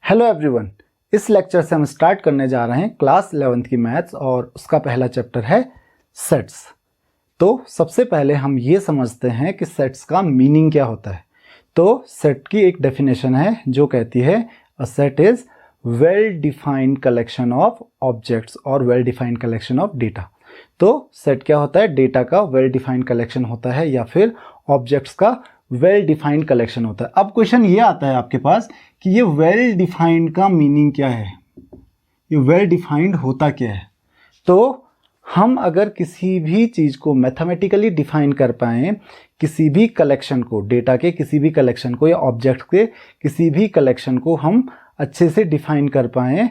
Hello everyone, इस lecture से हम स्टार्ट करने जा रहे हैं क्लास 11th की मैथ्स और उसका पहला चैप्टर है सेट्स। तो सबसे पहले हम ये समझते हैं कि सेट्स का मीनिंग क्या होता है। तो सेट की एक डेफिनेशन है जो कहती है a set is well defined collection of objects और well defined collection of data. तो सेट क्या होता है? डेटा का वेल डिफाइंड कलेक्शन होता है या फिर ऑब्जेक्ट्स का वेल डिफाइंड कलेक्शन होता है। अब क्वेश्चन ये आता है आपके पास कि ये वेल डिफाइंड का मीनिंग क्या है, ये वेल डिफाइंड होता क्या है। तो हम अगर किसी भी चीज़ को मैथमेटिकली डिफाइन कर पाएँ, किसी भी कलेक्शन को, डेटा के किसी भी कलेक्शन को या ऑब्जेक्ट के किसी भी कलेक्शन को हम अच्छे से डिफाइन कर पाएँ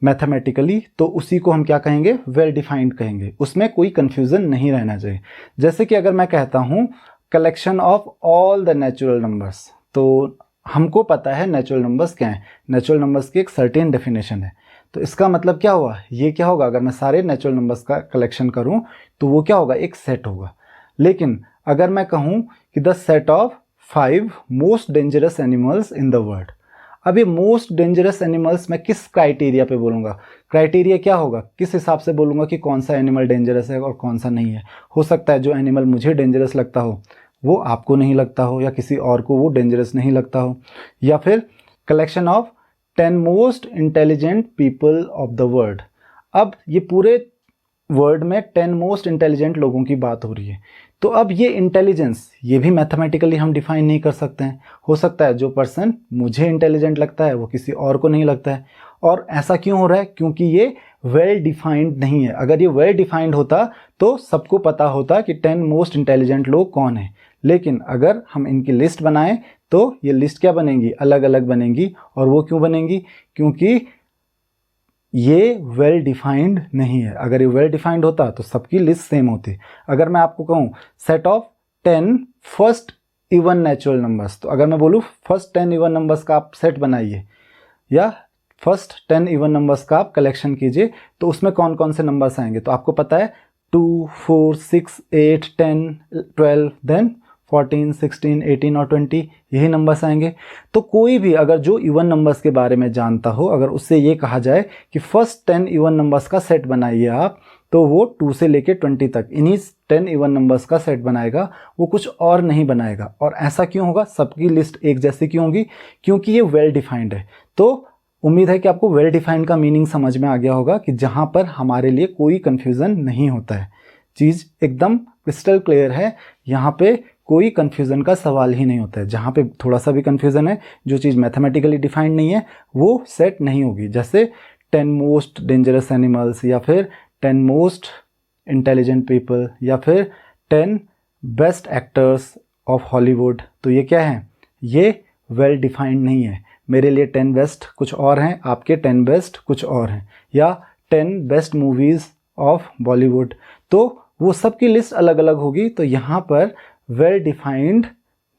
मैथमेटिकली, तो उसी को हम क्या कहेंगे? वेल डिफाइंड कहेंगे। उसमें कोई कन्फ्यूज़न नहीं रहना चाहिए। जैसे कि अगर मैं कहता हूँ collection of all the natural numbers, तो हमको पता है नेचुरल नंबर्स क्या हैं। नेचुरल नंबर्स की एक सर्टेन डेफिनेशन है। तो इसका मतलब क्या हुआ? ये क्या होगा? अगर मैं सारे नेचुरल नंबर्स का कलेक्शन करूं तो वो क्या होगा? एक सेट होगा। लेकिन अगर मैं कहूं कि the set of 5 most dangerous animals in the world, अब ये मोस्ट डेंजरस एनिमल्स मैं किस क्राइटेरिया पे बोलूँगा? क्राइटेरिया क्या होगा? किस हिसाब से बोलूँगा कि कौन सा एनिमल डेंजरस है और कौन सा नहीं है? हो सकता है जो एनिमल मुझे डेंजरस लगता हो वो आपको नहीं लगता हो, या किसी और को वो डेंजरस नहीं लगता हो। या फिर collection of 10 most intelligent people of the world. अब ये पूरे वर्ल्ड में 10 मोस्ट इंटेलिजेंट लोगों की बात हो रही है। तो अब ये इंटेलिजेंस, ये भी मैथमेटिकली हम डिफाइन नहीं कर सकते हैं। हो सकता है जो पर्सन मुझे इंटेलिजेंट लगता है वो किसी और को नहीं लगता है। और ऐसा क्यों हो रहा है? क्योंकि ये वेल डिफाइंड नहीं है। अगर ये वेल डिफाइंड होता तो सबको पता होता कि 10 मोस्ट इंटेलिजेंट लोग कौन हैं। लेकिन अगर हम इनकी लिस्ट बनाएं तो ये लिस्ट क्या बनेंगी? अलग अलग बनेंगी। और वो क्यों बनेंगी? क्योंकि ये वेल डिफाइंड नहीं है। अगर ये वेल डिफाइंड होता तो सबकी लिस्ट सेम होती। अगर मैं आपको कहूँ set of 10 first even natural numbers, तो अगर मैं बोलूँ फर्स्ट 10 इवन नंबर्स का आप सेट बनाइए या फर्स्ट 10 इवन नंबर्स का आप कलेक्शन कीजिए, तो उसमें कौन कौन से नंबर्स आएंगे? तो आपको पता है 2, 4, 6, 8, 10, 12, देन 14, 16, 18 और 20, यही नंबर्स आएंगे। तो कोई भी अगर जो इवन नंबर्स के बारे में जानता हो, अगर उससे ये कहा जाए कि फर्स्ट 10 इवन नंबर्स का सेट बनाइए आप, तो वो 2 से लेके 20 तक इन्हीं 10 इवन नंबर्स का सेट बनाएगा, वो कुछ और नहीं बनाएगा। और ऐसा क्यों होगा? सबकी लिस्ट एक जैसी क्यों होगी? क्योंकि ये वेल डिफाइंड है। तो उम्मीद है कि आपको वेल डिफाइंड का मीनिंग समझ में आ गया होगा कि जहाँ पर हमारे लिए कोई कन्फ्यूज़न नहीं होता है, चीज़ एकदम क्रिस्टल क्लियर है। यहाँ पे कोई कन्फ्यूज़न का सवाल ही नहीं होता है। जहाँ पे थोड़ा सा भी कन्फ्यूज़न है, जो चीज़ मैथमेटिकली डिफाइंड नहीं है वो सेट नहीं होगी। जैसे 10 मोस्ट डेंजरस एनिमल्स, या फिर 10 मोस्ट इंटेलिजेंट पीपल, या फिर 10 बेस्ट एक्टर्स ऑफ हॉलीवुड। तो ये क्या है? ये वेल डिफाइंड नहीं है। मेरे लिए 10 बेस्ट कुछ और हैं, आपके 10 बेस्ट कुछ और हैं, या 10 बेस्ट मूवीज़ ऑफ बॉलीवुड। तो वो सबकी लिस्ट अलग अलग होगी। तो यहाँ पर वेल डिफाइंड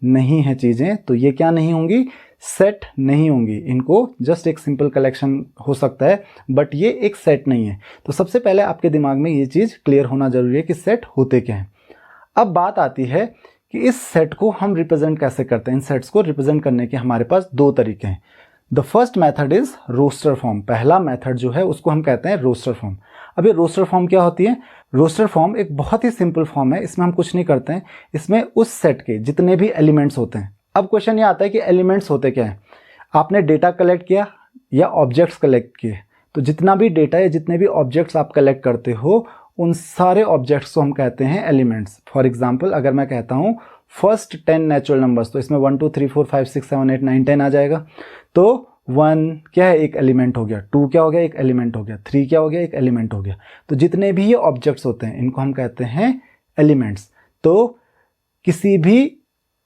नहीं है चीज़ें, तो ये क्या नहीं होंगी? सेट नहीं होंगी। इनको जस्ट एक सिंपल कलेक्शन हो सकता है, बट ये एक सेट नहीं है। तो सबसे पहले आपके दिमाग में ये चीज़ क्लियर होना जरूरी है कि सेट होते क्या हैं। अब बात आती है कि इस सेट को हम रिप्रेजेंट कैसे करते हैं। इन सेट्स को रिप्रेजेंट करने के हमारे पास 2 तरीके हैं। The first method is roster form. पहला मेथड जो है उसको हम कहते हैं रोस्टर फॉर्म। अब ये रोस्टर फॉर्म क्या होती है? रोस्टर फॉर्म एक बहुत ही सिंपल फॉर्म है। इसमें हम कुछ नहीं करते हैं। इसमें उस सेट के जितने भी एलिमेंट्स होते हैं। अब क्वेश्चन ये आता है कि एलिमेंट्स होते क्या हैं? आपने डेटा कलेक्ट किया या ऑब्जेक्ट्स कलेक्ट किए, तो जितना भी डेटा या जितने भी ऑब्जेक्ट्स आप कलेक्ट करते हो उन सारे ऑब्जेक्ट्स को हम कहते हैं एलिमेंट्स। फॉर एग्जाम्पल अगर मैं कहता हूँ फर्स्ट 10 नेचुरल नंबर्स, तो इसमें 1, 2, 3, 4, 5, 6, 7, 8, 9, 10 आ जाएगा। तो 1 क्या है? एक एलिमेंट हो गया। 2 क्या हो गया? एक एलिमेंट हो गया। 3 क्या हो गया? एक एलिमेंट हो गया। तो जितने भी ये ऑब्जेक्ट्स होते हैं इनको हम कहते हैं एलिमेंट्स। तो किसी भी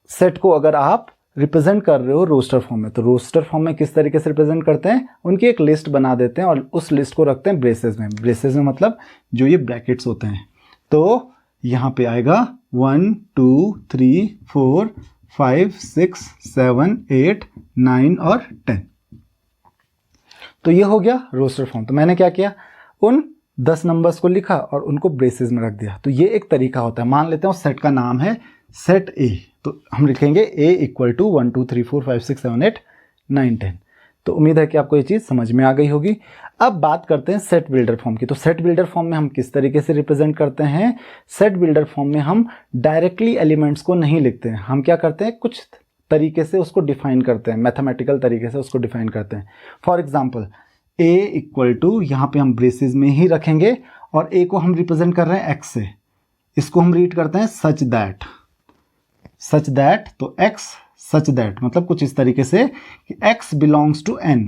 सेट को अगर आप रिप्रेजेंट कर रहे हो रोस्टर फॉर्म में, तो रोस्टर फॉर्म में किस तरीके से रिप्रेजेंट करते हैं? उनकी एक लिस्ट बना देते हैं और उस लिस्ट को रखते हैं ब्रेसेस में। ब्रेसेस में मतलब जो ये ब्रैकेट्स होते हैं। तो यहाँ पे आएगा 1, 2, 3, 4, 5, 6, 7, 8, 9 और 10। तो ये हो गया रोस्टर फॉर्म। तो मैंने क्या किया? उन 10 नंबर्स को लिखा और उनको ब्रेसेस में रख दिया। तो ये एक तरीका होता है। मान लेते हैं उस सेट का नाम है सेट ए, तो हम लिखेंगे A = 1, 2, 3, 4, 5, 6, 7, 8, 9, 10। तो उम्मीद है कि आपको ये चीज़ समझ में आ गई होगी। अब बात करते हैं सेट बिल्डर फॉर्म की। तो सेट बिल्डर फॉर्म में हम किस तरीके से रिप्रेजेंट करते हैं? सेट बिल्डर फॉर्म में हम डायरेक्टली एलिमेंट्स को नहीं लिखते हैं, हम क्या करते हैं, कुछ तरीके से उसको डिफाइन करते हैं, मैथमेटिकल तरीके से उसको डिफाइन करते हैं। For example a equal to, यहाँ पे हम ब्रेसेस में ही रखेंगे और a को हम रिप्रेजेंट कर रहे हैं x से, इसको हम रीड करते हैं सच दैट। तो x सच दैट मतलब कुछ इस तरीके से कि x बिलोंग्स टू n।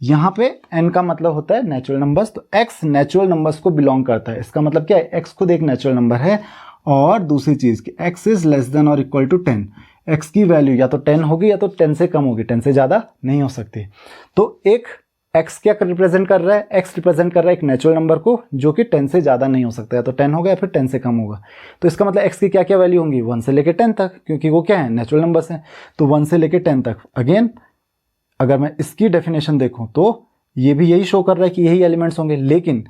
यहाँ पे n का मतलब होता है नेचुरल नंबर्स, तो x नेचुरल नंबर्स को बिलोंग करता है। इसका मतलब क्या है, x खुद एक नेचुरल नंबर है। और दूसरी चीज़ कि x इज लेस देन और इक्वल टू 10, x की वैल्यू या तो 10 होगी या तो 10 से कम होगी, 10 से ज़्यादा नहीं हो सकती। तो एक x क्या रिप्रेजेंट कर रहा है, x रिप्रेजेंट कर रहा है एक नेचुरल नंबर को जो कि 10 से ज़्यादा नहीं हो सकता, या तो 10 होगा या फिर 10 से कम होगा। तो इसका मतलब x की क्या क्या वैल्यू होंगी, 1 से लेकर 10 तक, क्योंकि वो क्या है, नेचुरल नंबर्स हैं। तो 1 से लेकर 10 तक। अगेन अगर मैं इसकी डेफिनेशन देखूँ तो ये भी यही शो कर रहा है कि यही एलिमेंट्स होंगे, लेकिन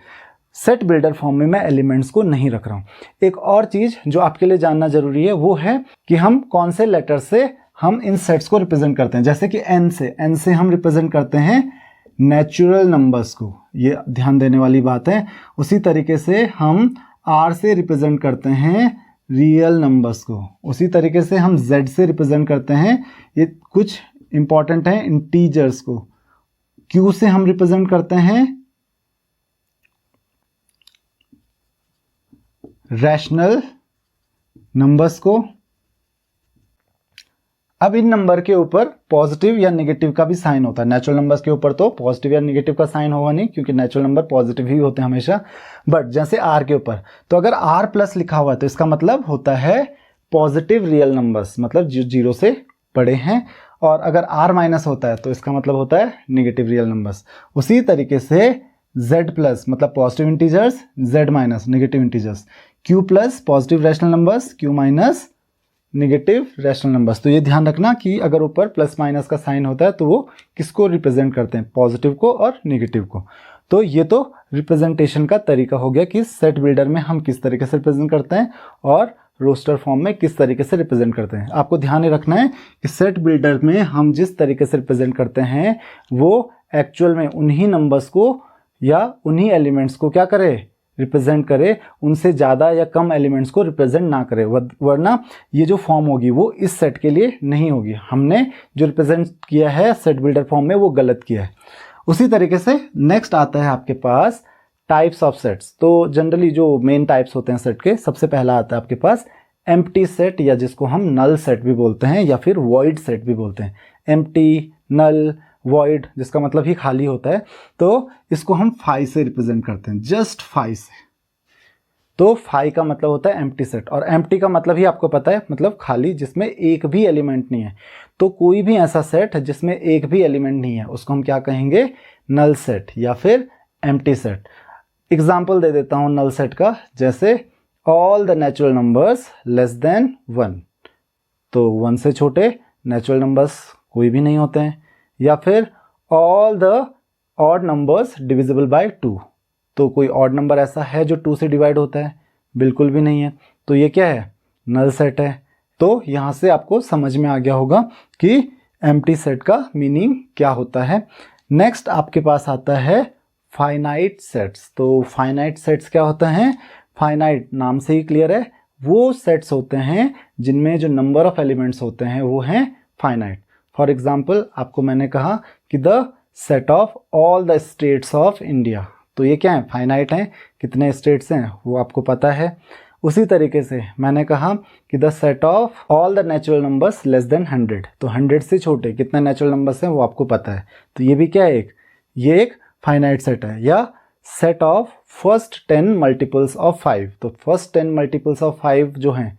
सेट बिल्डर फॉर्म में मैं एलिमेंट्स को नहीं रख रहा हूँ। एक और चीज़ जो आपके लिए जानना जरूरी है वो है कि हम कौन से लेटर से हम इन सेट्स को रिप्रेजेंट करते हैं। जैसे कि n से हम रिप्रेजेंट करते हैं नेचुरल नंबर्स को, ये ध्यान देने वाली बात है। उसी तरीके से हम r से रिप्रेजेंट करते हैं रियल नंबर्स को, उसी तरीके से हम z से रिप्रेजेंट करते हैं, ये कुछ इंपॉर्टेंट है, इंटीजर्स को। q से हम रिप्रेजेंट करते हैं रैशनल नंबर्स को। अब इन नंबर के ऊपर पॉजिटिव या नेगेटिव का भी साइन होता है। नेचुरल नंबर्स के ऊपर तो पॉजिटिव या नेगेटिव का साइन होगा नहीं, क्योंकि नेचुरल नंबर पॉजिटिव ही होते हैं हमेशा। बट जैसे r के ऊपर, तो अगर r प्लस लिखा हुआ है तो इसका मतलब होता है पॉजिटिव रियल नंबर्स, मतलब जो 0 से बड़े हैं। और अगर r माइनस होता है तो इसका मतलब होता है नेगेटिव रियल नंबर्स। उसी तरीके से z प्लस मतलब positive integers, z minus negative integers, q plus positive rational numbers, q minus negative rational numbers. तो ये ध्यान रखना कि अगर ऊपर प्लस माइनस का साइन होता है तो वो किसको रिप्रेजेंट करते हैं, पॉजिटिव को और नेगेटिव को। तो ये तो रिप्रेजेंटेशन का तरीका हो गया कि सेट बिल्डर में हम किस तरीके से रिप्रेजेंट करते हैं और रोस्टर फॉर्म में किस तरीके से रिप्रेजेंट करते हैं। आपको ध्यान रखना है कि सेट बिल्डर में हम जिस तरीके से रिप्रेजेंट करते हैं वो एक्चुअल में उन्हीं नंबर्स को या उन्हीं एलिमेंट्स को क्या करे, रिप्रेजेंट करे, उनसे ज़्यादा या कम एलिमेंट्स को रिप्रेजेंट ना करे, वरना ये जो फॉर्म होगी वो इस सेट के लिए नहीं होगी। हमने जो रिप्रेजेंट किया है सेट बिल्डर फॉर्म में वो गलत किया है। उसी तरीके से नेक्स्ट आता है आपके पास टाइप्स ऑफ सेट्स। तो जनरली जो मेन टाइप्स होते हैं सेट के, सबसे पहला आता है आपके पास एम्प्टी सेट, या जिसको हम नल सेट भी बोलते हैं या फिर वॉइड सेट भी बोलते हैं। एम्प्टी, नल, वॉइड जिसका मतलब ही खाली होता है, तो इसको हम 5 से रिप्रेजेंट करते हैं, जस्ट 5 से। तो 5 का मतलब होता है एम्प्टी सेट, और एम्प्टी का मतलब ही आपको पता है, मतलब खाली, जिसमें एक भी एलिमेंट नहीं है। तो कोई भी ऐसा सेट जिसमें एक भी एलिमेंट नहीं है उसको हम क्या कहेंगे, नल सेट या फिर एम्प्टी सेट। एग्जाम्पल दे देता हूँ नल सेट का, जैसे all the natural numbers less than 1, तो 1 से छोटे नेचुरल नंबर्स कोई भी नहीं होते हैं। या फिर all the odd numbers divisible by 2, तो कोई ऑड नंबर ऐसा है जो 2 से डिवाइड होता है, बिल्कुल भी नहीं है। तो ये क्या है, नल सेट है। तो यहाँ से आपको समझ में आ गया होगा कि एम्प्टी सेट का मीनिंग क्या होता है। नेक्स्ट आपके पास आता है फाइनाइट सेट्स। तो फाइनाइट सेट्स क्या होता है, फाइनाइट नाम से ही क्लियर है, वो सेट्स होते हैं जिनमें जो नंबर ऑफ एलिमेंट्स होते हैं वो हैं फाइनाइट। फॉर एग्जाम्पल आपको मैंने कहा कि the set of all the states of India, तो ये क्या है, फाइनाइट हैं, कितने स्टेट्स हैं वो आपको पता है। उसी तरीके से मैंने कहा कि the set of all the natural numbers less than 100, तो 100 से छोटे कितने नेचुरल नंबर्स हैं वो आपको पता है। तो ये भी क्या है, ये एक फाइनाइट सेट है। या set of first 10 multiples of 5, तो फर्स्ट 10 मल्टीपल्स ऑफ 5 जो हैं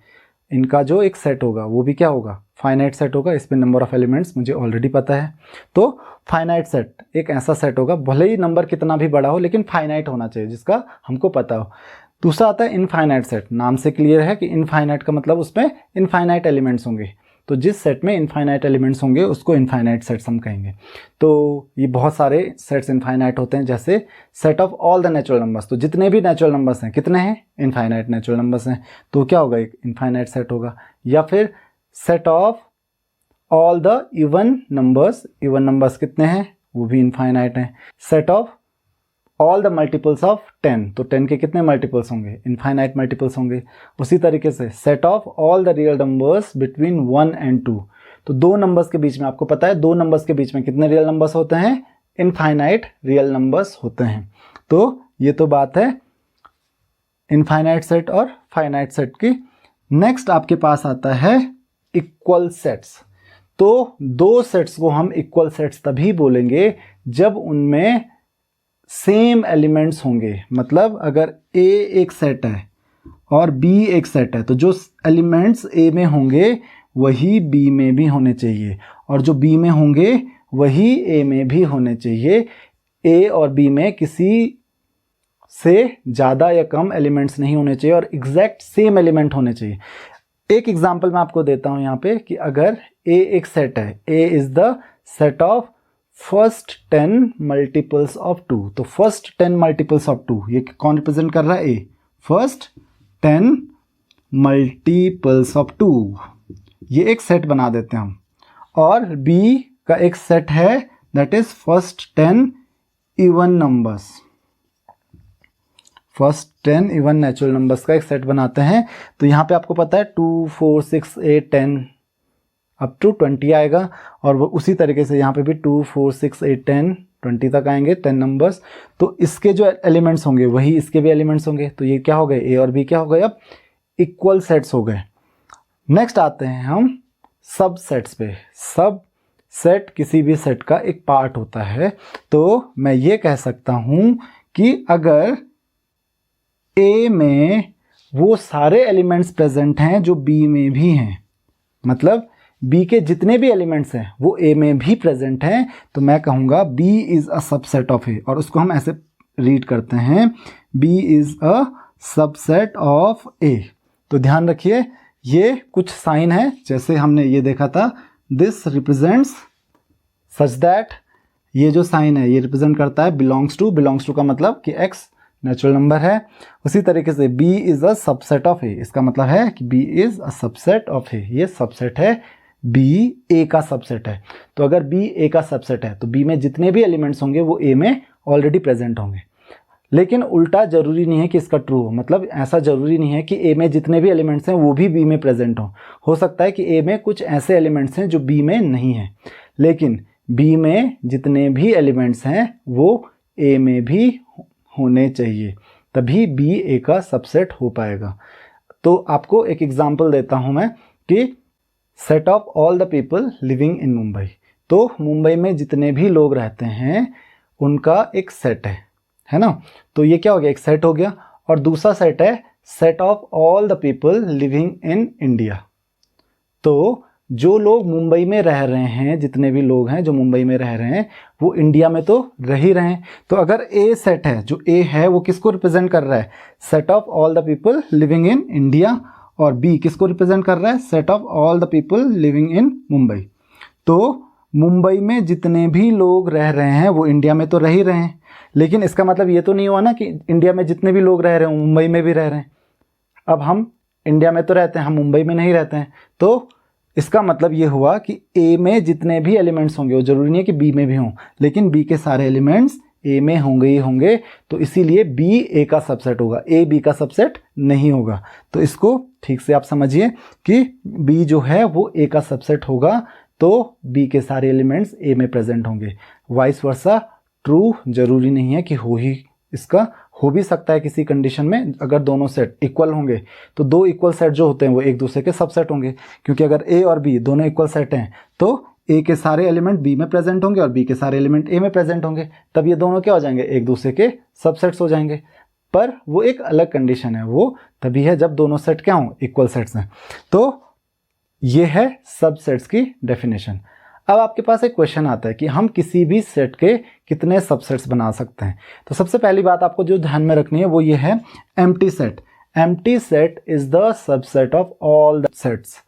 इनका जो एक सेट होगा वो भी क्या होगा, फाइनाइट सेट होगा। इसमें नंबर ऑफ एलिमेंट्स मुझे ऑलरेडी पता है। तो फाइनाइट सेट एक ऐसा सेट होगा, भले ही नंबर कितना भी बड़ा हो लेकिन फाइनाइट होना चाहिए, जिसका हमको पता हो। दूसरा आता है इनफाइनाइट सेट। नाम से क्लियर है कि इनफाइनाइट का मतलब उसमें इनफाइनाइट एलिमेंट्स होंगे, तो जिस सेट में इनफाइनाइट एलिमेंट्स होंगे उसको इनफाइनाइट सेट्स हम कहेंगे। तो ये बहुत सारे सेट्स इनफाइनाइट होते हैं, जैसे set of all the natural numbers, तो जितने भी नेचुरल नंबर्स हैं कितने हैं, इनफाइनाइट नेचुरल नंबर्स हैं, तो क्या होगा, एक इनफाइनाइट सेट होगा। या फिर set of all the even numbers, even numbers कितने हैं, वो भी इनफाइनाइट हैं। Set of all the multiples of 10, तो 10 के कितने मल्टीपल्स होंगे? इनफाइनाइट मल्टीपल्स होंगे। उसी तरीके से set of all the real numbers between 1 and 2, तो दो नंबर्स के बीच में, आपको पता है दो नंबर्स के बीच में कितने रियल नंबर्स होते हैं? इनफाइनाइट रियल नंबर्स होते हैं। तो ये तो बात है इनफाइनाइट सेट और फाइनाइट सेट की। नेक्स्ट आपके पास आता है इक्वल सेट्स। तो दो सेट्स को हम इक्वल सेट्स तभी बोलेंगे जब उनमें सेम एलिमेंट्स होंगे। मतलब अगर ए एक सेट है और बी एक सेट है, तो जो एलिमेंट्स ए में होंगे वही बी में भी होने चाहिए, और जो बी में होंगे वही ए में भी होने चाहिए। ए और बी में किसी से ज़्यादा या कम एलिमेंट्स नहीं होने चाहिए और एग्जैक्ट सेम एलिमेंट होने चाहिए। एक एग्जांपल मैं आपको देता हूं यहाँ पे कि अगर ए एक सेट है, A is the set of first 10 multiples of 2, तो फर्स्ट 10 मल्टीपल्स ऑफ 2 ये कौन रिप्रेजेंट कर रहा है? ए। फर्स्ट 10 मल्टीपल्स ऑफ 2 ये एक सेट बना देते हैं हम। और बी का एक सेट है that is first 10 even numbers, first 10 even natural numbers का एक सेट बनाते हैं। तो यहाँ पे आपको पता है 2 4 6 8 10 अप टू 20 आएगा, और वो उसी तरीके से यहाँ पे भी 2 4 6 8 10 20 तक आएंगे 10 नंबर्स। तो इसके जो एलिमेंट्स होंगे वही इसके भी एलिमेंट्स होंगे। तो ये क्या हो गए? ए और बी क्या हो गए? अब इक्वल सेट्स हो गए। नेक्स्ट आते हैं हम सब सेट्स पे। सब सेट किसी भी सेट का एक पार्ट होता है। तो मैं ये कह सकता हूं कि अगर ए में वो सारे एलिमेंट्स प्रेजेंट हैं जो बी में भी हैं, मतलब बी के जितने भी एलिमेंट्स हैं वो ए में भी प्रेजेंट हैं, तो मैं कहूँगा B is a subset of A. और उसको हम ऐसे रीड करते हैं, B is a subset of A. तो ध्यान रखिए ये कुछ साइन है, जैसे हमने ये देखा था, दिस रिप्रेजेंट्स सच दैट, ये जो साइन है ये रिप्रेजेंट करता है बिलोंग्स टू का मतलब कि एक्स नेचुरल नंबर है। उसी तरीके से b is a subset of a, इसका मतलब है कि b is a subset of a, ये सबसेट है, b a का सबसेट है। तो अगर b a का सबसेट है तो b में जितने भी एलिमेंट्स होंगे वो a में ऑलरेडी प्रेजेंट होंगे। लेकिन उल्टा जरूरी नहीं है कि इसका ट्रू हो, मतलब ऐसा जरूरी नहीं है कि a में जितने भी एलिमेंट्स हैं वो भी b में प्रेजेंट हो सकता है कि a में कुछ ऐसे एलिमेंट्स हैं जो b में नहीं है, लेकिन b में जितने भी एलिमेंट्स हैं वो a में भी होने चाहिए, तभी b a का सबसेट हो पाएगा। तो आपको एक एग्जांपल देता हूं मैं कि set of all the people living in Mumbai. तो मुंबई में जितने भी लोग रहते हैं उनका एक सेट है ना। तो ये क्या हो गया? एक सेट हो गया। और दूसरा सेट है set of all the people living in India. तो जो लोग मुंबई में रह रहे हैं, जितने भी लोग हैं जो मुंबई में रह रहे हैं वो इंडिया में तो रह ही रहे हैं। तो अगर ए सेट है, जो ए है वो किसको रिप्रेजेंट कर रहा है? Set of all the people living in India. और बी किसको रिप्रेजेंट कर रहा है? Set of all the people living in Mumbai. तो मुंबई में जितने भी लोग रह रहे हैं वो इंडिया में तो रह ही रहे हैं, लेकिन इसका मतलब ये तो नहीं हुआ ना कि इंडिया में जितने भी लोग रह रहे हैं मुंबई में भी रह रहे हैं। अब हम इंडिया में तो रहते हैं, हम मुंबई में नहीं रहते हैं, तो इसका मतलब ये हुआ कि ए में जितने भी एलिमेंट्स होंगे वो जरूरी नहीं है कि बी में भी हों, लेकिन बी के सारे एलिमेंट्स ए में होंगे ही होंगे। तो इसीलिए बी ए का सबसेट होगा, ए बी का सबसेट नहीं होगा। तो इसको ठीक से आप समझिए कि बी जो है वो ए का सबसेट होगा, तो बी के सारे एलिमेंट्स ए में प्रेजेंट होंगे। वाइस वर्सा ट्रू जरूरी नहीं है कि हो ही, इसका हो भी सकता है किसी कंडीशन में, अगर दोनों सेट इक्वल होंगे तो दो इक्वल सेट जो होते हैं वो एक दूसरे के सबसेट होंगे, क्योंकि अगर ए और बी दोनों इक्वल सेट हैं तो ए के सारे एलिमेंट बी में प्रेजेंट होंगे और बी के सारे एलिमेंट ए में प्रेजेंट होंगे, तब ये दोनों क्या हो जाएंगे? एक दूसरे के सबसेट्स हो जाएंगे। पर वो एक अलग कंडीशन है, वो तभी है जब दोनों सेट क्या हों? इक्वल सेट्स हैं। तो ये है सबसेट्स की डेफिनेशन। अब आपके पास एक क्वेश्चन आता है कि हम किसी भी सेट के कितने सबसेट्स बना सकते हैं। तो सबसे पहली बात आपको जो ध्यान में रखनी है वो ये है empty set. Empty set is the subset of all the sets.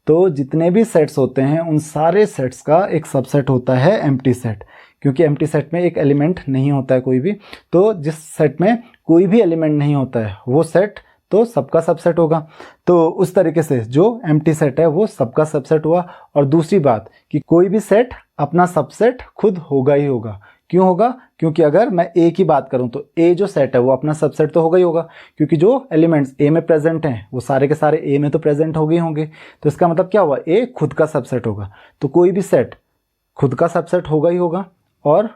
तो जितने भी सेट्स होते हैं उन सारे सेट्स का एक सबसेट होता है एम्प्टी सेट, क्योंकि एम्प्टी सेट में एक एलिमेंट नहीं होता है कोई भी। तो जिस सेट में कोई भी एलिमेंट नहीं होता है वो सेट तो सबका सबसेट होगा। तो उस तरीके से जो एम्प्टी सेट है वो सबका सबसेट हुआ। और दूसरी बात कि कोई भी सेट अपना सबसेट खुद होगा ही होगा। क्यों होगा? क्योंकि अगर मैं ए की बात करूं तो ए जो सेट है वो अपना सबसेट तो होगा ही होगा, क्योंकि जो एलिमेंट्स ए में प्रेजेंट हैं वो सारे के सारे ए में तो प्रेजेंट हो गए होंगे। तो इसका मतलब क्या हुआ? ए खुद का सबसेट होगा। तो कोई भी सेट खुद का सबसेट होगा ही होगा, और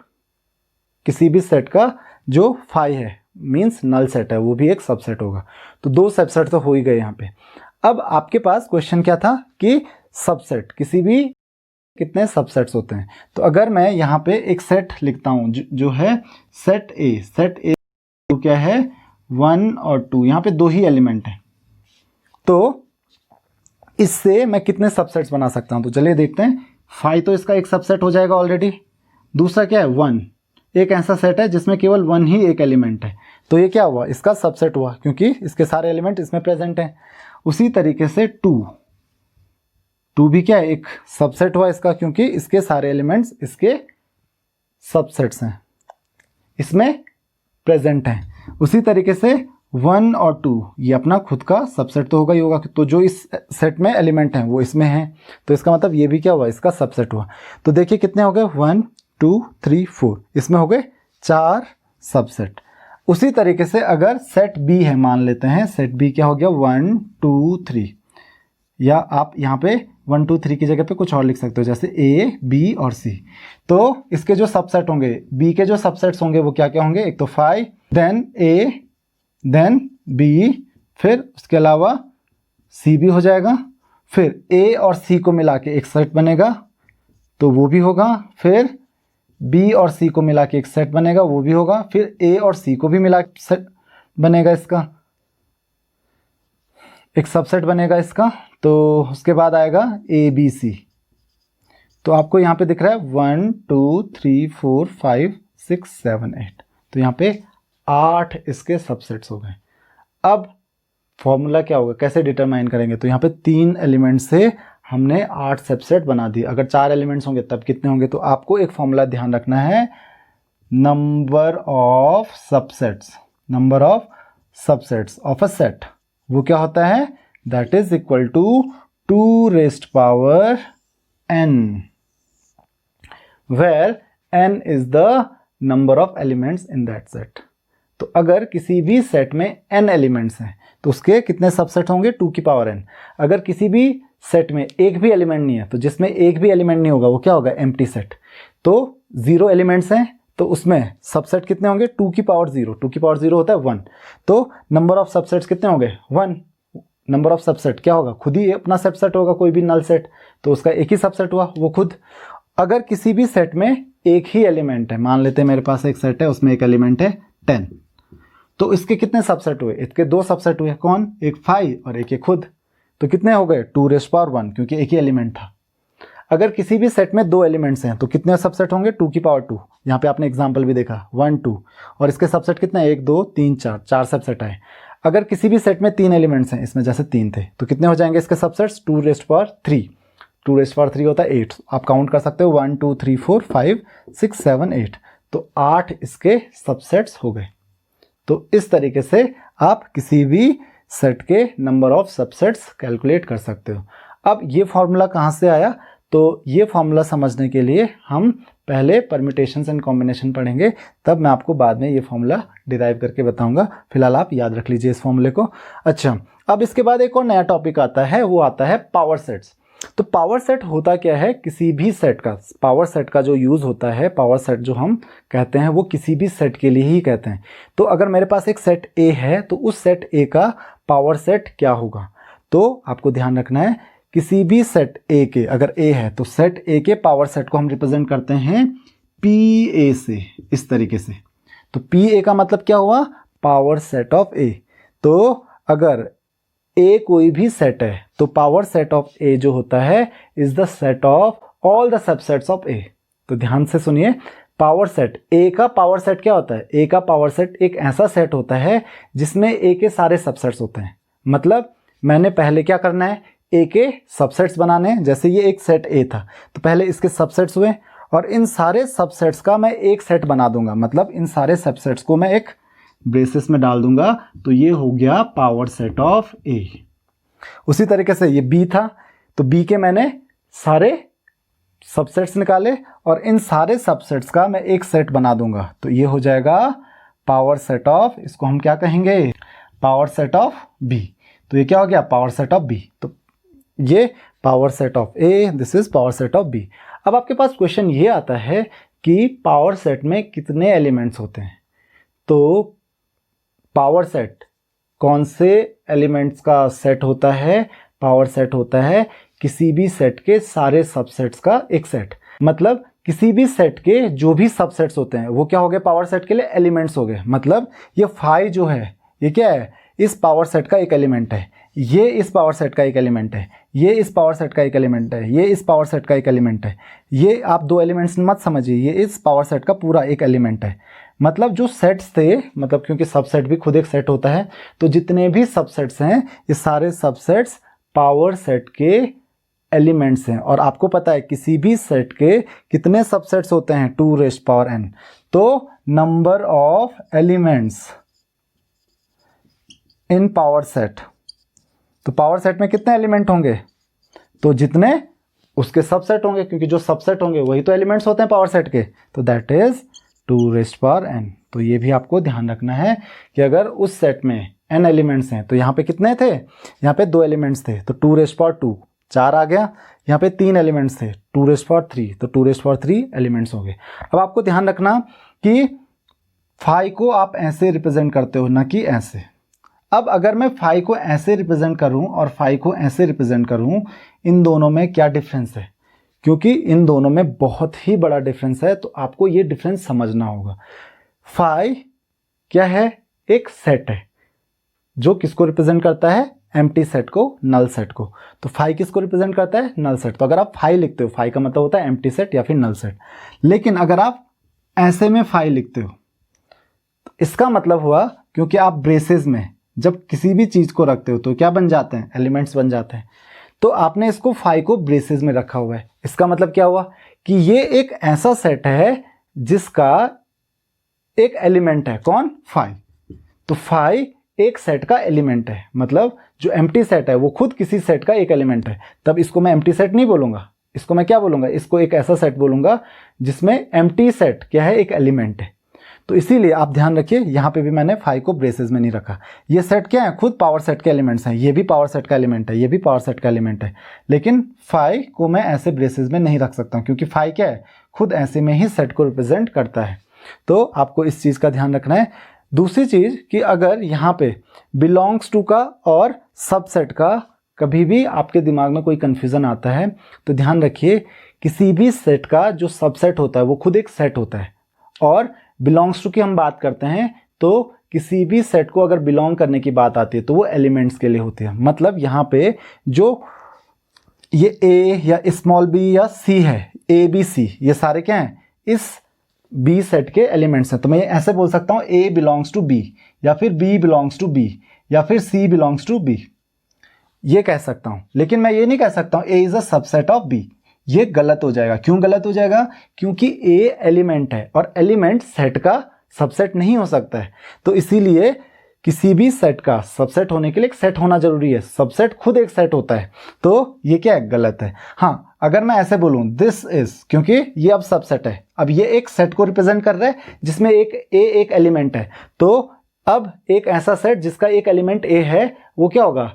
किसी भी सेट का जो फाई है मींस नल सेट है वो भी एक सबसेट होगा। तो दो सबसेट तो हो ही गए यहाँ पे। अब आपके पास क्वेश्चन क्या था कि सबसेट किसी भी कितने सबसेट्स होते हैं। तो अगर मैं यहाँ पे एक सेट लिखता हूँ जो है सेट ए तो क्या है 1 और 2, यहाँ पे दो ही एलिमेंट हैं। तो इससे मैं कितने सबसेट्स बना सकता हूँ? तो चलिए देखते हैं। 5 तो इसका एक सबसेट हो जाएगा ऑलरेडी। दूसरा क्या है 1, एक ऐसा सेट है जिसमें केवल 1 ही एक एलिमेंट है, तो ये क्या हुआ? इसका सबसेट हुआ, क्योंकि इसके सारे एलिमेंट इसमें प्रेजेंट हैं। उसी तरीके से 2 भी क्या है? एक सबसेट हुआ इसका, क्योंकि इसके सारे एलिमेंट्स इसके सबसेट्स हैं, इसमें प्रेजेंट हैं। उसी तरीके से 1 और 2 ये अपना खुद का सबसेट तो होगा ही होगा। तो जो इस सेट में एलिमेंट हैं वो इसमें हैं, तो इसका मतलब ये भी क्या हुआ? इसका सबसेट हुआ। तो देखिए कितने हो गए? 1 2 3 4, इसमें हो गए 4 सबसेट। उसी तरीके से अगर सेट बी है, मान लेते हैं सेट बी क्या हो गया? 1 2 3, या आप यहाँ पे 1 2 3 की जगह पे कुछ और लिख सकते हो, जैसे ए बी और सी। तो इसके जो सबसेट होंगे, बी के जो सबसेट्स होंगे वो क्या क्या होंगे? एक तो 5, देन ए, देन बी, फिर उसके अलावा सी भी हो जाएगा। फिर ए और सी को मिला के एक सेट बनेगा तो वो भी होगा। फिर बी और सी को मिला के एक सेट बनेगा, वो भी होगा। फिर ए और सी को भी मिला के सेट बनेगा, इसका एक सबसेट बनेगा इसका। तो उसके बाद आएगा ए बी सी। तो आपको यहाँ पे दिख रहा है 1 2 3 4 5 6 7 8, तो यहाँ पे 8 इसके सबसेट्स हो गए। अब फॉर्मूला क्या होगा? कैसे डिटरमाइन करेंगे? तो यहाँ पे 3 एलिमेंट से हमने 8 सबसेट बना दिए। अगर 4 एलिमेंट्स होंगे तब कितने होंगे? तो आपको एक फॉर्मूला ध्यान रखना है, number of subsets of a set. वो क्या होता है? That is equal to 2 raised power n, where n is the number of elements in that set. तो अगर किसी भी सेट में n एलिमेंट्स हैं तो उसके कितने सबसेट होंगे? 2 की पावर n। अगर किसी भी सेट में एक भी एलिमेंट नहीं है, तो जिसमें एक भी एलिमेंट नहीं होगा वो क्या होगा? Empty set. तो 0 एलिमेंट्स हैं तो उसमें सबसेट कितने होंगे? 2 की पावर 0। 2 की पावर 0 होता है 1। तो नंबर ऑफ सबसेट्स कितने होंगे? 1। नंबर ऑफ सबसेट क्या होगा? खुद ही अपना सबसेट होगा, कोई भी नल सेट, तो उसका एक ही सबसेट हुआ, वो खुद। अगर किसी भी सेट में एक ही एलिमेंट है, मान लेते हैं मेरे पास एक सेट है उसमें एक एलिमेंट है 10, तो इसके कितने सबसेट हुए? इसके 2 सबसेट हुए। कौन? एक 5 और एक खुद। तो कितने हो गए? 2 रेज़ पावर 1, क्योंकि एक ही एलिमेंट था। अगर किसी भी सेट में 2 एलिमेंट्स हैं तो कितने सबसेट होंगे? 2 की पावर 2। यहाँ पे आपने एग्जांपल भी देखा 1 2, और इसके सबसेट कितने? 1 2 3 4, 4 सबसेट आए। अगर किसी भी सेट में 3 एलिमेंट्स हैं, इसमें जैसे 3 थे, तो कितने हो जाएंगे इसके subsets? 2 rays power 3। 2 rays power 3 होता है 8। आप काउंट कर सकते हो 1 2 3 4 5 6 7 8, तो 8 इसके सबसेट्स हो गए। तो इस तरीके से आप किसी भी सेट के नंबर ऑफ सबसेट्स कैलकुलेट कर सकते हो। अब ये फॉर्मूला कहाँ से आया? तो ये फॉर्मूला समझने के लिए हम पहले परम्यूटेशंस एंड कॉम्बिनेशन पढ़ेंगे, तब मैं आपको बाद में ये फॉर्मूला डिराइव करके बताऊंगा। फिलहाल आप याद रख लीजिए इस फॉर्मूले को। अच्छा, अब इसके बाद एक और नया टॉपिक आता है, वो आता है पावर सेट्स। तो पावर सेट होता क्या है? किसी भी सेट का, पावर सेट का जो यूज़ होता है, पावर सेट जो हम कहते हैं वो किसी भी सेट के लिए ही कहते हैं। तो अगर मेरे पास एक सेट ए है तो उस सेट ए का पावर सेट क्या होगा? तो आपको ध्यान रखना है, किसी भी सेट ए के, अगर ए है तो सेट ए के पावर सेट को हम रिप्रेजेंट करते हैं पी ए से, इस तरीके से। तो पी ए का मतलब क्या हुआ? Power set of A. तो अगर ए कोई भी सेट है तो पावर सेट ऑफ ए जो होता है is the set of all the subsets of A. तो ध्यान से सुनिए, पावर सेट, ए का पावर सेट क्या होता है? ए का पावर सेट एक ऐसा सेट होता है जिसमें ए के सारे सबसेट्स होते हैं। मतलब मैंने पहले क्या करना है? ए के सबसेट्स बनाने हैं। जैसे ये एक सेट ए था तो पहले इसके सबसेट्स हुए, और इन सारे सबसेट्स का मैं एक सेट बना दूंगा। मतलब इन सारे सबसेट्स को मैं एक ब्रेसेस में डाल दूंगा तो ये हो गया पावर सेट ऑफ ए। उसी तरीके से ये बी था, तो बी के मैंने सारे सबसेट्स निकाले और इन सारे सबसेट्स का मैं एक सेट बना दूंगा, तो ये हो जाएगा पावर सेट ऑफ, इसको हम क्या कहेंगे, पावर सेट ऑफ बी। तो ये क्या हो गया, पावर सेट ऑफ बी। तो ये power set of A, this is power set of B. अब आपके पास क्वेश्चन ये आता है कि पावर सेट में कितने एलिमेंट्स होते हैं। तो पावर सेट कौन से एलिमेंट्स का सेट होता है, पावर सेट होता है किसी भी सेट के सारे सबसेट्स का एक सेट। मतलब किसी भी सेट के जो भी सबसेट्स होते हैं वो क्या हो गए, पावर सेट के लिए एलिमेंट्स हो गए। मतलब ये 5 जो है ये क्या है, इस पावर सेट का एक एलिमेंट है, ये इस पावर सेट का एक एलिमेंट है, ये इस पावर सेट का एक एलिमेंट है, ये इस पावर सेट का एक एलिमेंट है। ये आप दो एलिमेंट्स मत समझिए, ये इस पावर सेट का पूरा एक एलिमेंट है। मतलब जो सेट्स थे, मतलब क्योंकि सबसेट भी खुद एक सेट होता है, तो जितने भी सबसेट्स हैं ये सारे सबसेट्स पावर सेट के एलिमेंट्स हैं। और आपको पता है किसी भी सेट के कितने सबसेट्स होते हैं, 2 रेज़्ड पावर n। तो number of elements in power set, तो पावर सेट में कितने एलिमेंट होंगे, तो जितने उसके सबसेट होंगे, क्योंकि जो सबसेट होंगे वही तो एलिमेंट्स होते हैं पावर सेट के, तो that is 2 raised power n। तो ये भी आपको ध्यान रखना है कि अगर उस सेट में n एलिमेंट्स हैं तो यहाँ पे कितने थे, यहाँ पे 2 एलिमेंट्स थे तो 2 रेज़्ड पावर 2, 4 आ गया। यहाँ पे 3 एलिमेंट्स थे, 2 रेज़्ड पावर 3, तो 2 रेज़्ड पावर 3 एलिमेंट्स हो गए। अब आपको ध्यान रखना कि 5 को आप ऐसे रिप्रेजेंट करते हो, ना कि ऐसे। अब अगर मैं 5 को ऐसे रिप्रेजेंट करूं और 5 को ऐसे रिप्रेजेंट करूं, इन दोनों में क्या डिफरेंस है, क्योंकि इन दोनों में बहुत ही बड़ा डिफरेंस है, तो आपको ये डिफरेंस समझना होगा। 5 क्या है, एक सेट है जो किसको रिप्रेजेंट करता है, एम्प्टी सेट को, नल सेट को। तो 5 किसको रिप्रेजेंट करता है, नल सेट। तो अगर आप 5 लिखते हो, 5 का मतलब होता है एम्प्टी सेट या फिर नल सेट। लेकिन अगर आप ऐसे में 5 लिखते हो तो इसका मतलब हुआ, क्योंकि आप ब्रेसेस में जब किसी भी चीज को रखते हो तो क्या बन जाते हैं, एलिमेंट्स बन जाते हैं। तो आपने इसको 5 को ब्रेसेस में रखा हुआ है। इसका मतलब क्या हुआ कि ये एक ऐसा सेट है जिसका एक एलिमेंट है, कौन, 5। तो 5 एक सेट का एलिमेंट है, मतलब जो एम्प्टी सेट है वो खुद किसी सेट का एक एलिमेंट है। तब इसको मैं एम्प्टी सेट नहीं बोलूंगा, इसको मैं क्या बोलूंगा, इसको एक ऐसा सेट बोलूंगा जिसमें एम्प्टी सेट क्या है, एक एलिमेंट है। तो इसीलिए आप ध्यान रखिए, यहां पे भी मैंने 5 को ब्रेसेस में नहीं रखा। ये सेट क्या है, खुद पावर सेट के एलिमेंट्स हैं, ये भी पावर सेट का एलिमेंट है, ये भी पावर सेट का एलिमेंट है। लेकिन 5 को मैं ऐसे ब्रेसेस में नहीं रख सकता, क्योंकि 5 क्या है, खुद ऐसे में ही सेट को रिप्रेजेंट करता है। तो आपको इस चीज का ध्यान रखना है। दूसरी चीज कि अगर यहाँ पे बिलोंग्स टू का और सबसेट का कभी भी आपके दिमाग में कोई कंफ्यूजन आता है, तो ध्यान रखिए किसी भी सेट का जो सबसेट होता है वो खुद एक सेट होता है, और बिलोंग्स टू की हम बात करते हैं तो किसी भी सेट को अगर बिलोंग करने की बात आती है तो वो एलिमेंट्स के लिए होती है। मतलब यहाँ पे जो ये ए या स्मॉल बी या सी है, ए बी सी, ये सारे क्या हैं, इस बी सेट के एलिमेंट्स हैं। तो मैं ऐसे बोल सकता हूँ ए बिलोंग्स टू बी, या फिर बी बिलोंग्स टू बी, या फिर सी बिलोंग्स टू बी, ये कह सकता हूँ। लेकिन मैं ये नहीं कह सकता हूँ A is a subset of B, ये गलत हो जाएगा। क्यों गलत हो जाएगा, क्योंकि ए एलिमेंट है और एलिमेंट सेट का सबसेट नहीं हो सकता है। तो इसीलिए किसी भी सेट का सबसेट होने के लिए एक सेट होना जरूरी है, सबसेट खुद एक सेट होता है। तो ये क्या है, गलत है। हाँ, अगर मैं ऐसे बोलूं दिस इज, क्योंकि ये अब सबसेट है, अब ये एक सेट को रिप्रेजेंट कर रहा है जिसमें एक एलिमेंट है। तो अब एक ऐसा सेट जिसका एक एलिमेंट ए है वो क्या होगा,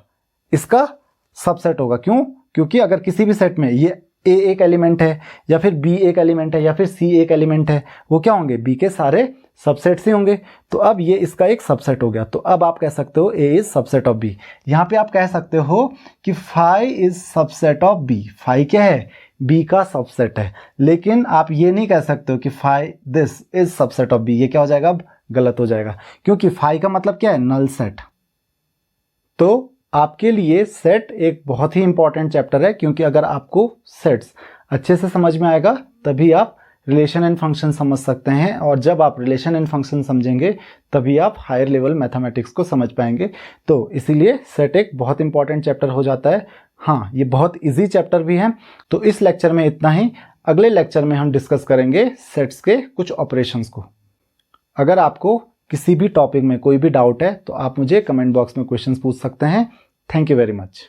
इसका सबसेट होगा। क्यों, क्योंकि अगर किसी भी सेट में ये ए एक एलिमेंट है, या फिर बी एक एलिमेंट है, या फिर सी एक एलिमेंट है, वो क्या होंगे, बी के सारे सबसेट से होंगे। तो अब ये इसका एक सबसेट हो गया। तो अब आप कह सकते हो ए इज सबसेट ऑफ बी। यहां पे आप कह सकते हो कि 5 इज सबसेट ऑफ बी। 5 क्या है, बी का सबसेट है। लेकिन आप ये नहीं कह सकते हो कि 5 this is subset of B. ये क्या हो जाएगा, अब गलत हो जाएगा, क्योंकि 5 का मतलब क्या है, नल सेट। तो आपके लिए सेट एक बहुत ही इंपॉर्टेंट चैप्टर है, क्योंकि अगर आपको सेट्स अच्छे से समझ में आएगा तभी आप रिलेशन एंड फंक्शन समझ सकते हैं, और जब आप रिलेशन एंड फंक्शन समझेंगे तभी आप हायर लेवल मैथमेटिक्स को समझ पाएंगे। तो इसीलिए सेट एक बहुत इंपॉर्टेंट चैप्टर हो जाता है। हाँ, ये बहुत इजी चैप्टर भी है। तो इस लेक्चर में इतना ही। अगले लेक्चर में हम डिस्कस करेंगे सेट्स के कुछ ऑपरेशंस को। अगर आपको किसी भी टॉपिक में कोई भी डाउट है तो आप मुझे कमेंट बॉक्स में क्वेश्चंस पूछ सकते हैं। Thank you very much.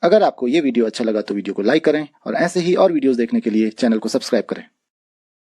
अगर आपको ये वीडियो अच्छा लगा तो वीडियो को लाइक करें और ऐसे ही और वीडियोस देखने के लिए चैनल को सब्सक्राइब करें।